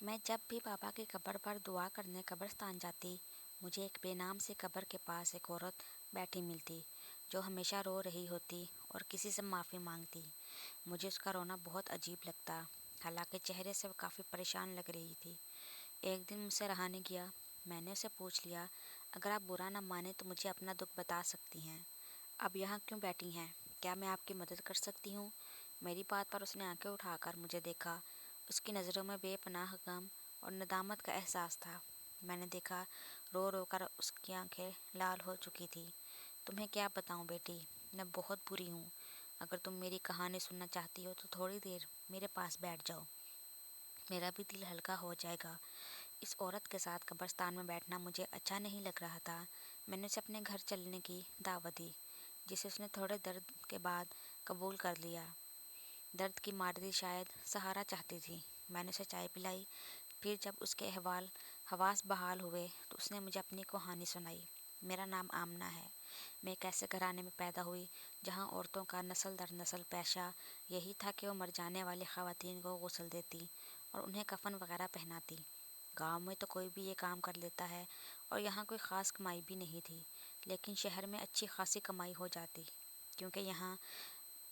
میں جب بھی پاپا کی قبر پر دعا کرنے قبرستان جاتی، مجھے ایک بے نام سے قبر کے پاس ایک عورت بیٹھی ملتی جو ہمیشہ رو رہی ہوتی اور کسی سے معافی مانگتی۔ مجھے اس کا رونا بہت عجیب لگتا، حالانکہ چہرے سے وہ کافی پریشان لگ رہی تھی۔ ایک دن مجھ سے رہا نہیں گیا، میں نے اسے پوچھ لیا، اگر آپ برا نہ مانیں تو مجھے اپنا دکھ بتا سکتی ہیں، اب یہاں کیوں بیٹھی ہیں؟ کیا میں آپ کی مدد کر سکتی ہوں؟ میری بات پر اس نے آنکھیں اٹھا کر مجھے دیکھا۔ اس کی نظروں میں بے پناہ غم اور ندامت کا احساس تھا۔ میں نے دیکھا رو رو کر اس کی آنکھیں لال ہو چکی تھی۔ تمہیں کیا بتاؤں بیٹی، میں بہت بری ہوں۔ اگر تم میری کہانی سننا چاہتی ہو تو تھوڑی دیر میرے پاس بیٹھ جاؤ، میرا بھی دل ہلکا ہو جائے گا۔ اس عورت کے ساتھ قبرستان میں بیٹھنا مجھے اچھا نہیں لگ رہا تھا۔ میں نے اسے اپنے گھر چلنے کی دعوت دی، جسے اس نے تھوڑے درد کے بعد قبول کر لیا۔ درد کی مارتی شاید سہارا چاہتی تھی۔ میں نے اسے چائے پلائی، پھر جب اس کے حواس بحال ہوئے تو اس نے مجھے اپنی کہانی سنائی۔ میرا نام آمنہ ہے، میں ایک ایسے گھرانے میں پیدا ہوئی جہاں عورتوں کا نسل در نسل پیشہ یہی تھا کہ وہ مر جانے والی خواتین کو غسل دیتی اور انہیں کفن وغیرہ پہناتی۔ گاؤں میں تو کوئی بھی یہ کام کر لیتا ہے اور یہاں کوئی خاص کمائی بھی نہیں تھی، لیکن شہر میں اچھی خاصی کمائی ہو جاتی، کیونکہ یہاں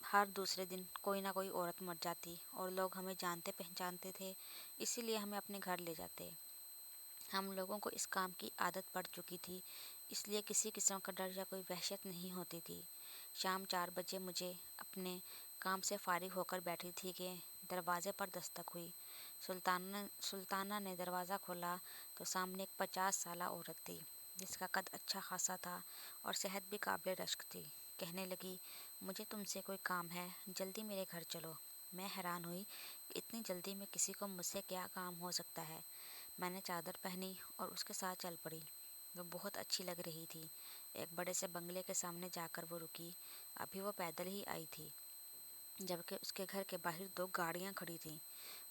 ہر دوسرے دن کوئی نہ کوئی عورت مر جاتی اور لوگ ہمیں جانتے پہچانتے تھے، اسی لیے ہمیں اپنے گھر لے جاتے۔ ہم لوگوں کو اس کام کی عادت پڑ چکی تھی، اس لیے کسی قسم کا ڈر یا کوئی وحشت نہیں ہوتی تھی۔ شام 4 بجے مجھے اپنے کام سے فارغ ہو کر بیٹھی تھی کہ دروازے پر دستک ہوئی۔ سلطانہ نے دروازہ کھولا تو سامنے ایک 50 سالہ عورت تھی، جس کا قد اچھا خاصا تھا اور صحت بھی قابل رشک تھی۔ کہنے لگی، مجھے تم سے کوئی کام ہے، جلدی میرے گھر چلو۔ میں حیران ہوئی کہ اتنی جلدی میں کسی کو مجھ سے کیا کام ہو سکتا ہے۔ میں نے چادر پہنی اور اس کے ساتھ چل پڑی۔ وہ بہت اچھی لگ رہی تھی۔ ایک بڑے سے بنگلے کے سامنے جا کر وہ رکی۔ ابھی وہ پیدل ہی آئی تھی، جبکہ اس کے گھر کے باہر 2 گاڑیاں کھڑی تھیں۔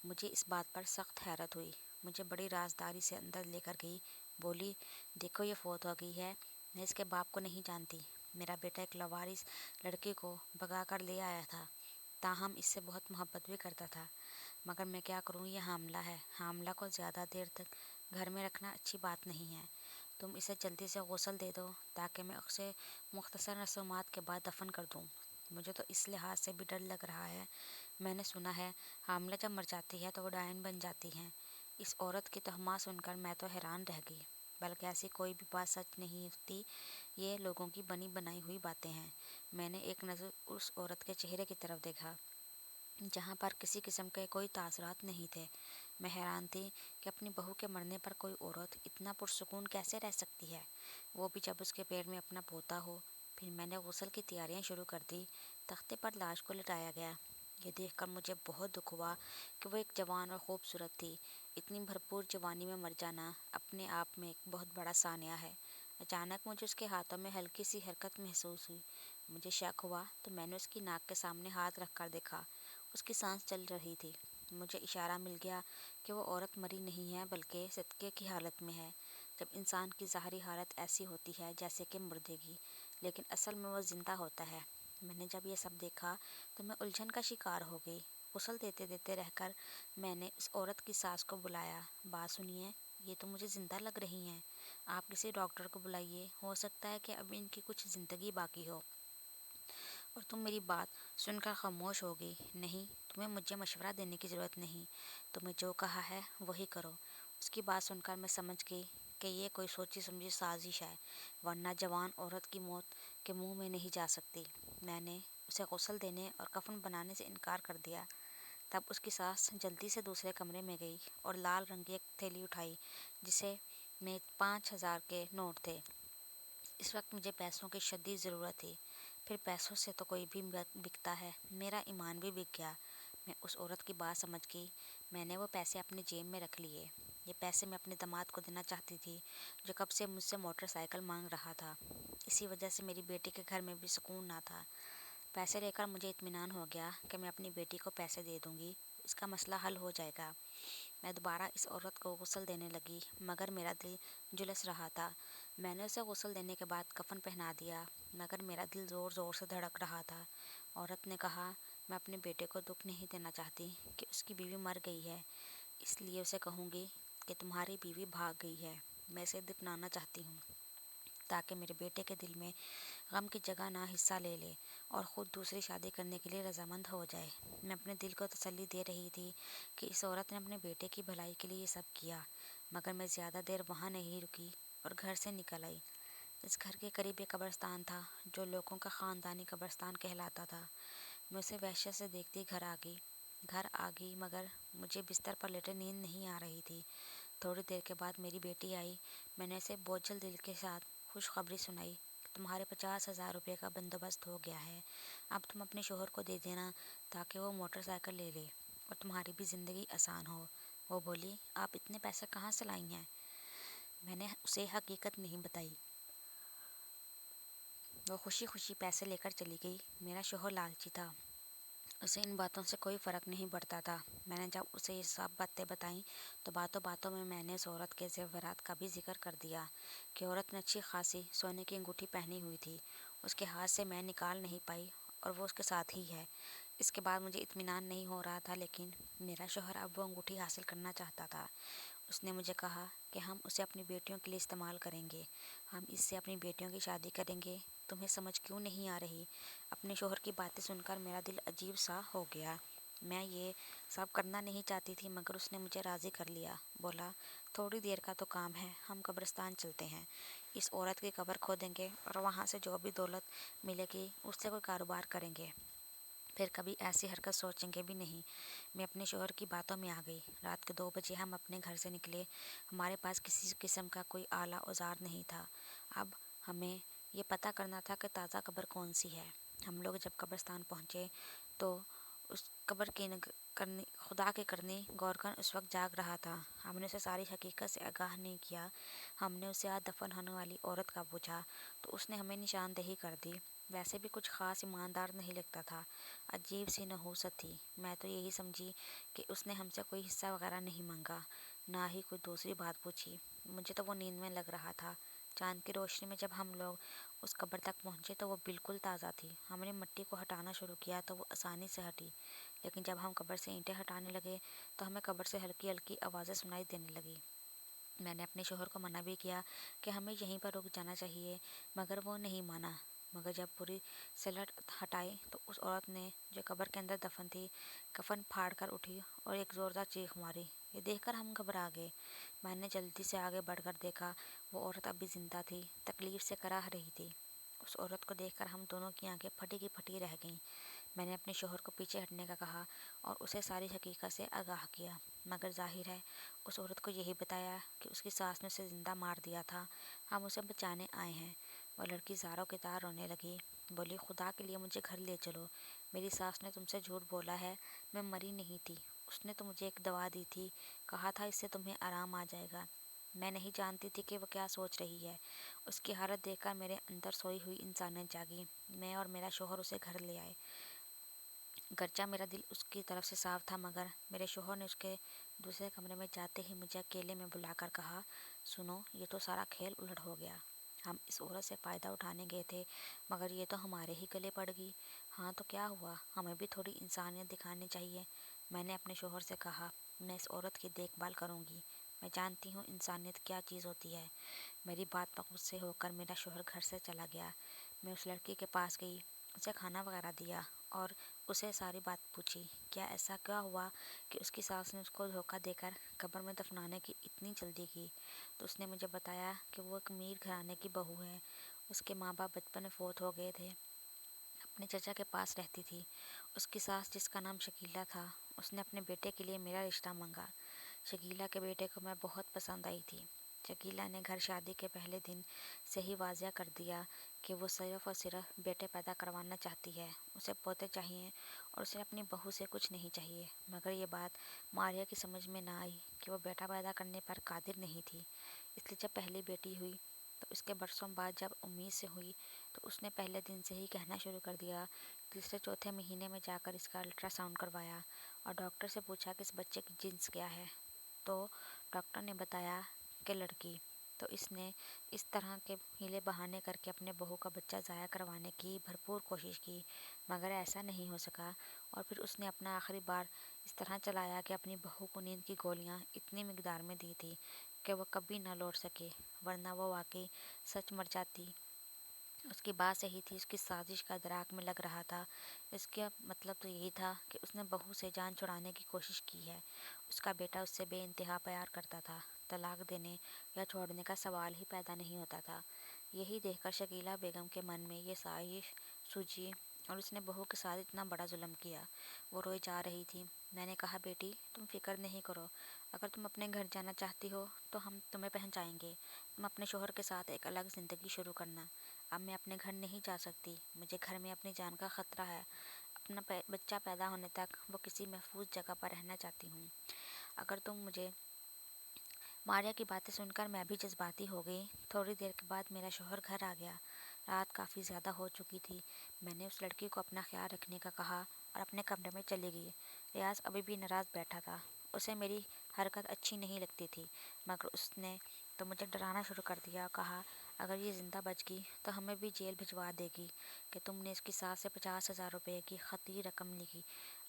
مجھے اس بات پر سخت حیرت ہوئی۔ مجھے بڑی رازداری سے اندر لے کر گئی، بولی، دیکھو یہ فوت ہو گئی ہے، میں اس کے باپ کو نہیں جانتی۔ میرا بیٹا ایک لاوارث لڑکی کو بھگا کر لے آیا تھا، تاہم اس سے بہت محبت بھی کرتا تھا، مگر میں کیا کروں، یہ حاملہ ہے۔ حاملہ کو زیادہ دیر تک گھر میں رکھنا اچھی بات نہیں ہے۔ تم اسے جلدی سے غسل دے دو تاکہ میں اسے مختصر رسومات کے بعد دفن کر دوں۔ مجھے تو اس لحاظ سے بھی ڈر لگ رہا ہے، میں نے سنا ہے حاملہ جب مر جاتی ہے تو وہ ڈائن بن جاتی ہیں۔ اس عورت کی تہمات سن کر میں تو حیران رہ گئی، بلکہ ایسی کوئی بھی بات سچ نہیں ہوتی، یہ لوگوں کی بنی بنائی ہوئی باتیں ہیں۔ میں نے ایک نظر اس عورت کے چہرے کی طرف دیکھا، جہاں پر کسی قسم کے کوئی تاثرات نہیں تھے۔ میں حیران تھی کہ اپنی بہو کے مرنے پر کوئی عورت اتنا پرسکون کیسے رہ سکتی ہے، وہ بھی جب اس کے پیٹ میں اپنا پوتا ہو۔ پھر میں نے غسل کی تیاریاں شروع کر دی۔ تختے پر لاش کو لٹایا گیا۔ یہ دیکھ کر مجھے بہت دکھ ہوا کہ وہ ایک جوان اور خوبصورت تھی۔ اتنی بھرپور جوانی میں مر جانا اپنے آپ میں ایک بہت بڑا سانحہ ہے۔ اچانک مجھے اس کے ہاتھوں میں ہلکی سی حرکت محسوس ہوئی۔ مجھے شک ہوا تو میں نے اس کی ناک کے سامنے ہاتھ رکھ کر دیکھا، اس کی سانس چل رہی تھی۔ مجھے اشارہ مل گیا کہ وہ عورت مری نہیں ہے بلکہ صدقے کی حالت میں ہے۔ جب انسان کی ظاہری حالت ایسی ہوتی ہے جیسے کہ مردے کی، لیکن اصل میں وہ زندہ ہوتا ہے۔ میں نے جب یہ سب دیکھا تو میں الجھن کا شکار ہو گئی۔ غسل دیتے دیتے رہ کر میں نے اس عورت کی ساس کو بلایا، بات سنیے، یہ تو مجھے زندہ لگ رہی ہیں، آپ کسی ڈاکٹر کو بلائیے، ہو سکتا ہے کہ اب ان کی کچھ زندگی باقی ہو۔ اور تم میری بات سن کر خاموش ہو گئی۔ نہیں، تمہیں مجھے مشورہ دینے کی ضرورت نہیں، تمہیں جو کہا ہے وہی کرو۔ اس کی بات سن کر میں سمجھ گئی کہ یہ کوئی سوچی سمجھی سازش ہے، ورنہ جوان عورت کی موت کے منہ میں نہیں جا سکتی۔ میں نے اسے غسل دینے اور کفن بنانے سے انکار کر دیا۔ تب اس کی ساس جلدی سے دوسرے کمرے میں گئی اور لال رنگ کی ایک تھیلی اٹھائی، جسے میں 5,000 کے نوٹ تھے۔ اس وقت مجھے پیسوں کی شدید ضرورت تھی۔ پھر پیسوں سے تو کوئی بھی بکتا ہے، میرا ایمان بھی بک گیا۔ میں اس عورت کی بات سمجھ گئی۔ میں نے وہ پیسے اپنی جیب میں رکھ لیے۔ یہ پیسے میں اپنے داماد کو دینا چاہتی تھی، جو کب سے مجھ سے موٹر سائیکل مانگ رہا تھا۔ اسی وجہ سے میری بیٹی کے گھر میں بھی سکون نہ تھا۔ پیسے لے کر مجھے اطمینان ہو گیا کہ میں اپنی بیٹی کو پیسے دے دوں گی، اس کا مسئلہ حل ہو جائے گا۔ میں دوبارہ اس عورت کو غسل دینے لگی، مگر میرا دل جھلس رہا تھا۔ میں نے اسے غسل دینے کے بعد کفن پہنا دیا، مگر میرا دل زور زور سے دھڑک رہا تھا۔ عورت نے کہا، میں اپنے بیٹے کو دکھ نہیں دینا چاہتی کہ اس کی بیوی مر گئی ہے، اس لیے اسے کہوں گی کہ تمہاری بیوی بھاگ گئی ہے، میں اسے دفنانا چاہتی ہوں تاکہ میرے بیٹے کے دل میں غم کی جگہ نہ حصہ لے لے اور خود دوسری شادی کرنے کے لیے رضامند ہو جائے۔ میں اپنے دل کو تسلی دے رہی تھی کہ اس عورت نے اپنے بیٹے کی بھلائی کے لیے یہ سب کیا، مگر میں زیادہ دیر وہاں نہیں رکی اور گھر سے نکل آئی۔ اس گھر کے قریب ایک قبرستان تھا جو لوگوں کا خاندانی قبرستان کہلاتا تھا۔ میں اسے وحشت سے دیکھتی گھر آ گئی مگر مجھے بستر پر لیٹے نیند نہیں آ رہی تھی۔ تھوڑی دیر کے بعد میری بیٹی آئی۔ میں نے اسے بوجھل دل کے ساتھ خوشخبری سنائی کہ تمہارے 50,000 روپے کا بندوبست ہو گیا ہے، اب تم اپنے شوہر کو دے دینا تاکہ وہ موٹر سائیکل لے لے اور تمہاری بھی زندگی آسان ہو۔ وہ بولی، آپ اتنے پیسے کہاں سے لائی ہیں؟ میں نے اسے حقیقت نہیں بتائی۔ وہ خوشی خوشی پیسے لے کر چلی گئی۔ میرا شوہر لالچی تھا، اسے ان باتوں سے کوئی فرق نہیں پڑتا تھا۔ میں نے جب اسے یہ سب باتیں بتائیں تو باتوں باتوں میں نے اس عورت کے زیورات کا بھی ذکر کر دیا کہ عورت نے اچھی خاصی سونے کی انگوٹھی پہنی ہوئی تھی، اس کے ہاتھ سے میں نکال نہیں پائی اور وہ اس کے ساتھ ہی ہے۔ اس کے بعد مجھے اطمینان نہیں ہو رہا تھا، لیکن میرا شوہر اب وہ انگوٹھی حاصل کرنا چاہتا تھا۔ اس نے مجھے کہا کہ ہم اسے اپنی بیٹیوں کے لیے استعمال کریں گے، ہم اس سے اپنی بیٹیوں کی شادی کریں گے۔ تمہیں سمجھ کیوں نہیں آ رہی؟ اپنے شوہر کی باتیں سن کر میرا دل عجیب سا ہو گیا۔ میں یہ سب کرنا نہیں چاہتی تھی مگر اس نے مجھے راضی کر لیا۔ بولا، تھوڑی دیر کا تو کام ہے، ہم قبرستان چلتے ہیں، اس عورت کی قبر کھودیں گے اور وہاں سے جو بھی دولت ملے گی اس سے کوئی کاروبار کریں گے، پھر کبھی ایسی حرکت سوچیں گے بھی نہیں۔ میں اپنے شوہر کی باتوں میں آ گئی۔ رات کے 2 بجے ہم اپنے گھر سے نکلے۔ ہمارے پاس کسی قسم کا کوئی آلہ اوزار نہیں تھا۔ اب ہمیں یہ پتہ کرنا تھا کہ تازہ قبر کون سی ہے۔ ہم لوگ جب قبرستان پہنچے تو اس قبر کی خدا کی کرنی گورکن اس وقت جاگ رہا تھا۔ ہم نے اسے ساری حقیقت سے آگاہ نہیں کیا۔ ہم نے اسے آج دفن ہونے والی عورت کا پوچھا تو اس نے ہمیں نشاندہی کر دی۔ ویسے بھی کچھ خاص ایماندار نہیں لگتا تھا، عجیب سی نحوست تھی۔ میں تو یہی سمجھی کہ اس نے ہم سے کوئی حصہ وغیرہ نہیں مانگا، نہ ہی کوئی دوسری بات پوچھی۔ مجھے تو وہ نیند میں لگ رہا تھا۔ چاند کی روشنی میں جب ہم لوگ اس قبر تک پہنچے تو وہ بالکل تازہ تھی۔ ہم نے مٹی کو ہٹانا شروع کیا تو وہ آسانی سے ہٹی، لیکن جب ہم قبر سے اینٹیں ہٹانے لگے تو ہمیں قبر سے ہلکی ہلکی آوازیں سنائی دینے لگی۔ میں نے اپنے شوہر کو منع بھی کیا کہ ہمیں یہیں پر رک جانا چاہیے، مگر وہ نہیں مانا۔ مگر جب پوری سلٹ ہٹائی تو اس عورت نے جو قبر کے اندر دفن تھی کفن پھاڑ کر اٹھی اور ایک زوردار چیخ ماری۔ یہ دیکھ کر ہم گھبرا گئے۔ میں نے جلدی سے آگے بڑھ کر دیکھا، وہ عورت ابھی زندہ تھی، تکلیف سے کراہ رہی تھی۔ اس عورت کو دیکھ کر ہم دونوں کی آنکھیں پھٹی کی پھٹی رہ گئیں۔ میں نے اپنے شوہر کو پیچھے ہٹنے کا کہا اور اسے ساری حقیقت سے آگاہ کیا، مگر ظاہر ہے اس عورت کو یہی بتایا کہ اس کی ساس نے اسے زندہ مار دیا تھا، ہم اسے بچانے آئے ہیں۔ وہ لڑکی زاروں کی طرح رونے لگی، بولی، خدا کے لیے مجھے گھر لے چلو، میری ساس نے تم سے جھوٹ بولا ہے، میں مری نہیں تھی، اس نے تو مجھے ایک دوا دی تھی، کہا تھا اس سے تمہیں آرام آ جائے گا۔ میں نہیں جانتی تھی کہ وہ کیا سوچ رہی ہے۔ اس کی حالت دیکھ کر میرے اندر سوئی ہوئی انسانیت جاگی۔ میں اور میرا شوہر اسے گھر لے آئے۔ گرچہ میرا دل اس کی طرف سے صاف تھا، مگر میرے شوہر نے اس کے دوسرے کمرے میں جاتے ہی مجھے اکیلے میں بلا کر کہا، سنو، یہ تو سارا کھیل الٹ ہو گیا۔ ہم اس عورت سے فائدہ اٹھانے گئے تھے مگر یہ تو ہمارے ہی گلے پڑ گئی۔ ہاں تو کیا ہوا، ہمیں بھی تھوڑی انسانیت دکھانی چاہیے۔ میں نے اپنے شوہر سے کہا، میں اس عورت کی دیکھ بھال کروں گی، میں جانتی ہوں انسانیت کیا چیز ہوتی ہے۔ میری بات پر غصے ہو کر میرا شوہر گھر سے چلا گیا۔ میں اس لڑکی کے پاس گئی، اسے کھانا وغیرہ دیا اور اسے ساری بات پوچھی، کیا ایسا کیا ہوا کہ اس کی ساس نے اس کو دھوکہ دے کر قبر میں دفنانے کی اتنی جلدی کی۔ تو اس نے مجھے بتایا کہ وہ ایک امیر گھرانے کی بہو ہے، اس کے ماں باپ بچپن میں فوت ہو گئے تھے، اپنے چچا کے پاس رہتی تھی۔ اس کی ساس جس کا نام شکیلہ تھا، اس نے اپنے بیٹے کے لیے میرا رشتہ مانگا۔ شکیلہ کے بیٹے کو میں بہت پسند آئی تھی۔ شکیلہ نے گھر شادی کے پہلے دن سے ہی واضح کر دیا کہ وہ صرف اور صرف بیٹے پیدا کروانا چاہتی ہے، اسے پوتے چاہیے اور اسے اپنی بہو سے کچھ نہیں چاہیے۔ مگر یہ بات ماریا کی سمجھ میں نہ آئی کہ وہ بیٹا پیدا کرنے پر قادر نہیں تھی، اس لیے جب پہلی بیٹی ہوئی تو اس کے برسوں بعد جب امید سے ہوئی تو اس نے پہلے دن سے ہی کہنا شروع کر دیا۔ تیسرے چوتھے مہینے میں جا کر اس کا الٹرا ساؤنڈ کروایا اور ڈاکٹر سے پوچھا کہ اس بچے کی جنس کیا ہے، تو ڈاکٹر نے بتایا کہ لڑکی۔ تو اس نے اس طرح کے ہیلے بہانے کر کے اپنے بہو کا بچہ ضائع کروانے کی بھرپور کوشش کی، مگر ایسا نہیں ہو سکا، اور پھر اس نے اپنا آخری بار اس طرح چلایا کہ اپنی بہو کو نیند کی گولیاں اتنی مقدار میں دی تھی کہ وہ کبھی نہ لوٹ سکے، ورنہ وہ واقعی سچ مر جاتی۔ اس کی بات صحیح تھی، اس کی سازش کا ادراک میں لگ رہا تھا۔ اس کا مطلب تو یہی تھا کہ اس نے بہو سے جان چھڑانے کی کوشش کی ہے۔ اس کا بیٹا اس سے بے انتہا پیار کرتا تھا، طلاق دینے یا چھوڑنے کا سوال ہی پیدا نہیں ہوتا تھا۔ یہی دیکھ کر شکیلہ بیگم کے من میں یہ سازش سوجی اور اس نے بہو کے ساتھ اتنا بڑا ظلم کیا۔ وہ روئی جا رہی تھی۔ میں نے کہا، بیٹی تم فکر نہیں کرو، اگر تم اپنے گھر جانا چاہتی ہو تو ہم تمہیں پہنچائیں گے، تم اپنے شوہر کے ساتھ ایک الگ زندگی شروع کرنا۔ اب میں اپنے گھر نہیں جا سکتی، مجھے گھر میں اپنی جان کا خطرہ ہے، اپنا بچہ پیدا ہونے تک وہ کسی محفوظ جگہ پر رہنا چاہتی ہوں۔ اگر تم مجھے ماریا کی باتیں سن کر میں بھی جذباتی ہو گئی۔ تھوڑی دیر کے بعد میرا شوہر گھر آ گیا۔ رات کافی زیادہ ہو چکی تھی۔ میں نے اس لڑکی کو اپنا خیال رکھنے کا کہا اور اپنے کمرے میں چلی گئی۔ ریاض ابھی بھی ناراض بیٹھا تھا، اسے میری حرکت اچھی نہیں لگتی تھی، مگر اس نے تو مجھے ڈرانا شروع کر دیا اور کہا، اگر یہ زندہ بچ گئی تو ہمیں بھی جیل بھجوا دے گی کہ تم نے اس کی ساس سے 50,000 روپے کی خطی رقم لی۔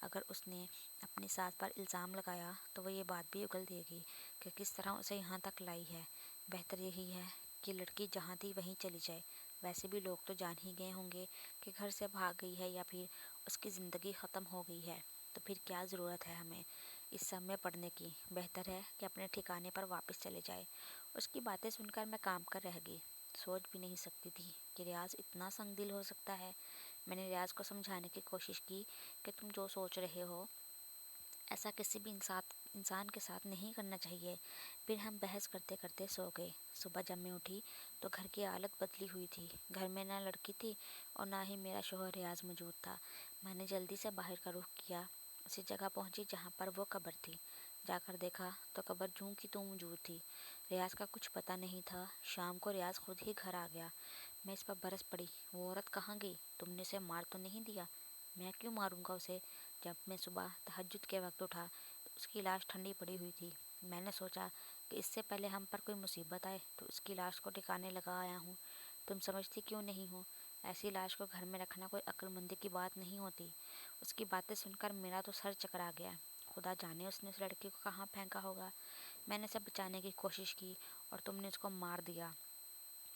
اگر اس نے اپنی ساس پر الزام لگایا تو وہ یہ بات بھی اگل دے گی کہ کس طرح اسے یہاں تک لائی ہے۔ بہتر یہی ہے کہ لڑکی جہاں تھی وہیں چلی جائے۔ ویسے بھی لوگ تو جان ہی گئے ہوں گے کہ گھر سے بھاگ گئی ہے یا پھر اس کی زندگی ختم ہو گئی ہے، تو پھر کیا ضرورت ہے ہمیں اس سب میں پڑنے کی؟ بہتر ہے کہ اپنے ٹھکانے پر واپس چلے جائے۔ اس کی باتیں سن کر میں کام کر رہ گئی۔ سوچ بھی نہیں سکتی تھی کہ ریاض اتنا سنگ دل ہو سکتا ہے۔ میں نے ریاض کو سمجھانے کی کوشش کی کہ تم جو سوچ رہے ہو ایسا کسی بھی انسان کے ساتھ نہیں کرنا چاہیے۔ پھر ہم بحث کرتے کرتے سو گئے۔ صبح جب میں اٹھی تو گھر کی حالت بدلی ہوئی تھی۔ گھر میں نہ لڑکی تھی اور نہ ہی میرا شوہر ریاض موجود تھا۔ میں نے جلدی سے باہر کا رخ کیا، اسی جگہ پہنچی جہاں پر وہ قبر تھی۔ جا کر دیکھا تو قبر جوں کی توں موجود تھی۔ ریاض کا کچھ پتہ نہیں تھا۔ شام کو ریاض خود ہی گھر آ گیا۔ میں اس پر برس پڑی، وہ عورت کہاں گئی؟ تم نے اسے مار تو نہیں دیا؟ میں کیوں ماروں گا اسے؟ جب میں صبح تہجد کے وقت اٹھا تو اس کی لاش ٹھنڈی پڑی ہوئی تھی۔ میں نے سوچا کہ اس سے پہلے ہم پر کوئی مصیبت آئے تو اس کی لاش کو ٹھکانے لگا آیا ہوں۔ تم سمجھتی کیوں نہیں ہو؟ ایسی لاش کو گھر میں رکھنا کوئی عقل مندی کی بات نہیں ہوتی۔ اس کی باتیں سن کر میرا تو سر چکرا گیا۔ خدا جانے اس نے اس لڑکی کو کہاں پھینکا ہوگا۔ میں نے اسے بچانے کی کوشش کی اور تم نے اس کو مار دیا۔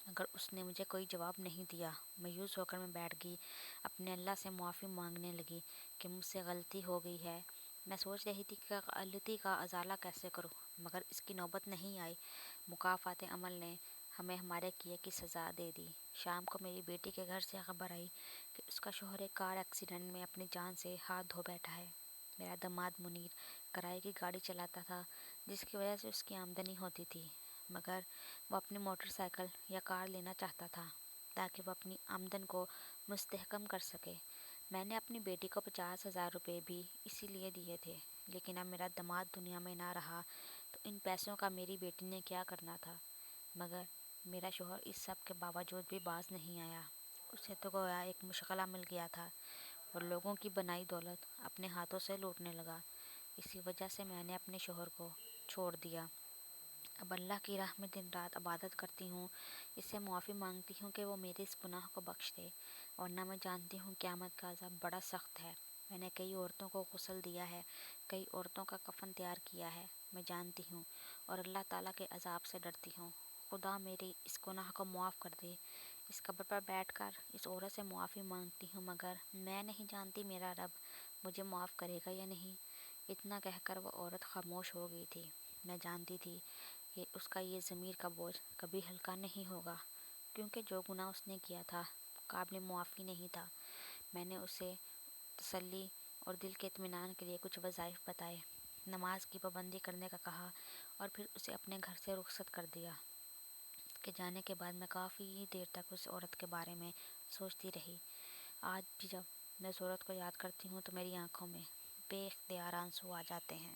مگر اس نے مجھے کوئی جواب نہیں دیا۔ مایوس ہو کر میں بیٹھ گئی، اپنے اللہ سے معافی مانگنے لگی کہ مجھ سے غلطی ہو گئی ہے۔ میں سوچ رہی تھی کہ غلطی کا ازالہ کیسے کروں، مگر اس کی نوبت نہیں آئی۔ مکافات عمل نے ہمیں ہمارے کیے کی سزا دے دی۔ شام کو میری بیٹی کے گھر سے خبر آئی کہ اس کا شوہر ایک کار ایکسیڈنٹ میں اپنی جان سے ہاتھ دھو بیٹھا ہے۔ میرا داماد منیر کرائے کی گاڑی چلاتا تھا، جس کی وجہ سے اس کی آمدنی ہوتی تھی، مگر وہ اپنی موٹر سائیکل یا کار لینا چاہتا تھا تاکہ وہ اپنی آمدن کو مستحکم کر سکے۔ میں نے اپنی بیٹی کو 50,000 روپے بھی اسی لیے دیے تھے، لیکن اب میرا داماد دنیا میں نہ رہا تو ان پیسوں کا میری بیٹی نے کیا کرنا تھا؟ مگر میرا شوہر اس سب کے باوجود بھی باز نہیں آیا۔ اسے تو گویا ایک مشغلہ مل گیا تھا اور لوگوں کی بنائی دولت اپنے ہاتھوں سے لوٹنے لگا۔ اسی وجہ سے میں نے اپنے شوہر کو چھوڑ دیا۔ اب اللہ کی راہ میں دن رات عبادت کرتی ہوں، اس سے معافی مانگتی ہوں کہ وہ میرے اس گناہ کو بخش دے، ورنہ میں جانتی ہوں قیامت کا عذاب بڑا سخت ہے۔ میں نے کئی عورتوں کو غسل دیا ہے، کئی عورتوں کا کفن تیار کیا ہے، میں جانتی ہوں، اور اللہ تعالیٰ کے عذاب سے ڈرتی ہوں۔ خدا میرے اس گناہ کو معاف کر دے۔ اس قبر پر بیٹھ کر اس عورت سے معافی مانگتی ہوں، مگر میں نہیں جانتی میرا رب مجھے معاف کرے گا یا نہیں۔ اتنا کہہ کر وہ عورت خاموش ہو گئی تھی۔ میں جانتی تھی کہ اس کا یہ ضمیر کا بوجھ کبھی ہلکا نہیں ہوگا، کیونکہ جو گناہ اس نے کیا تھا قابل معافی نہیں تھا۔ میں نے اسے تسلی اور دل کے اطمینان کے لیے کچھ وظائف بتائے، نماز کی پابندی کرنے کا کہا، اور پھر اسے اپنے گھر سے رخصت کر دیا۔ اس کے جانے کے بعد میں کافی دیر تک اس عورت کے بارے میں سوچتی رہی۔ آج بھی جب میں اس عورت کو یاد کرتی ہوں تو میری آنکھوں میں بے اختیار آنسو آ جاتے ہیں۔